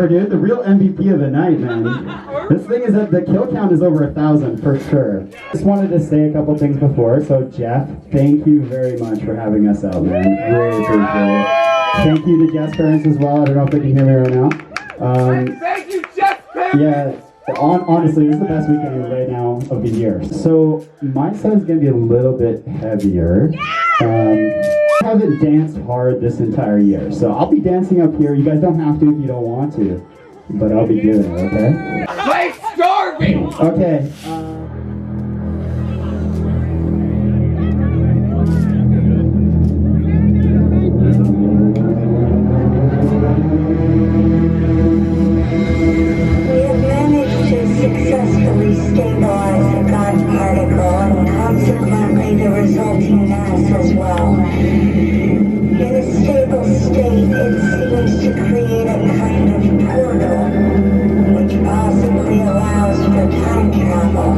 whatever, dude. The real MVP of the night, man. This thing is that the kill count is over 1,000 for sure. Just wanted to say a couple things before. So, Jeff, thank you very much for having us out, man. Really appreciate it. Thank you to Jeff's parents as well. I don't know if they can hear me right now. Thank you, Jeff's parents! Yeah. Honestly, this is the best weekend right now of the year. So my set is going to be a little bit heavier. I haven't danced hard this entire year, so I'll be dancing up here. You guys don't have to if you don't want to, but I'll be doing it, okay? I'm starving! Okay. Successfully stabilize the God particle and consequently the resulting mass as well. In a stable state, it seems to create a kind of portal, which possibly allows for time travel.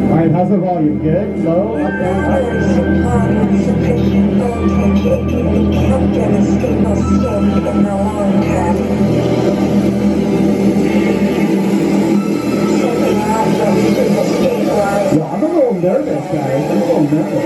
Alright, how's the volume? Good? Low? Up, down, up? Supplied with sufficient voltage, it can be kept in a stable state in the long term. Yeah, I'm a little nervous, guys. I'm a little nervous.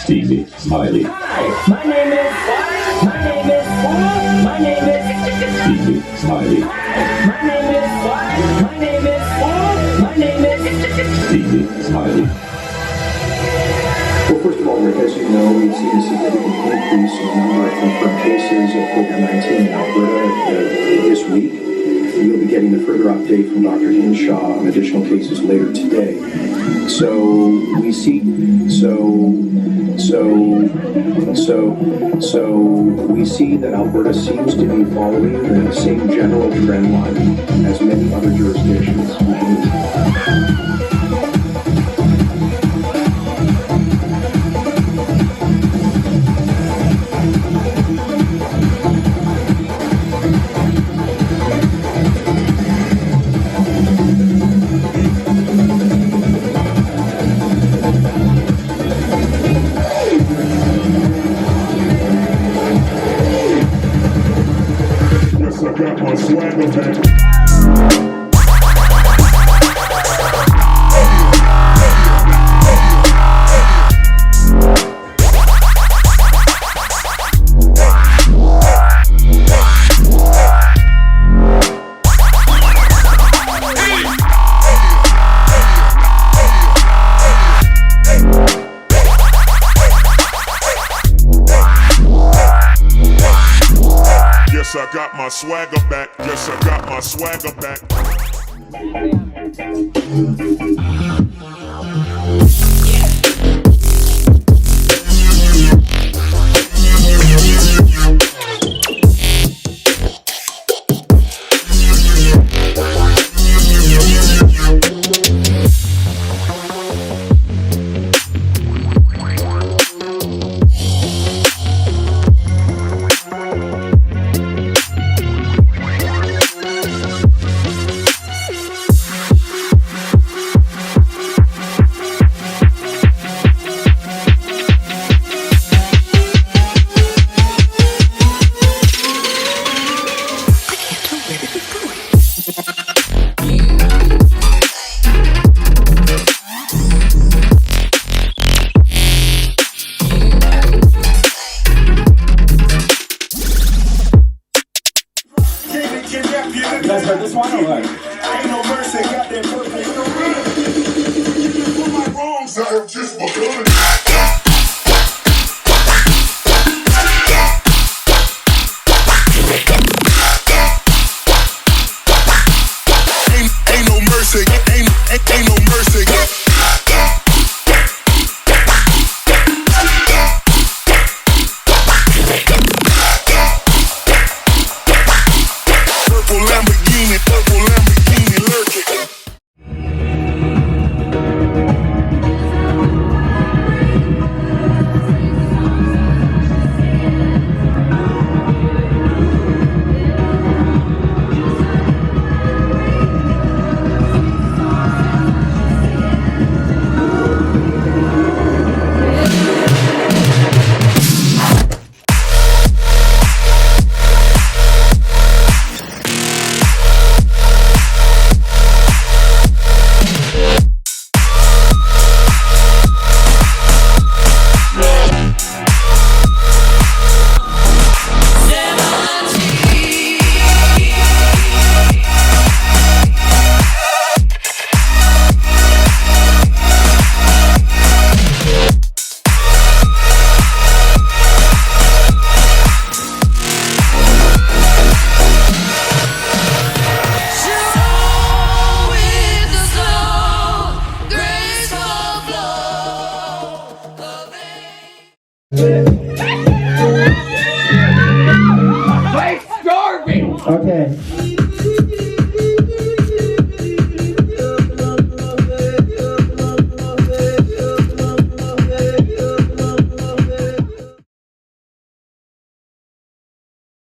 Steezy Smiley. Hi, my name is what? My name is who? My name is Steezy Smiley. My name is what? My name is who? My name is Steezy Smiley. Well, first of all, Rick, as you know, we've seen a significant increase in the number of confirmed cases of COVID-19 in Alberta this week. We'll be getting a further update from Dr. Hinshaw on additional cases later today. So we see that Alberta seems to be following the same general trend line as many other jurisdictions. I got my swagger back. Yes, I got my swagger back. I'm starving. Okay.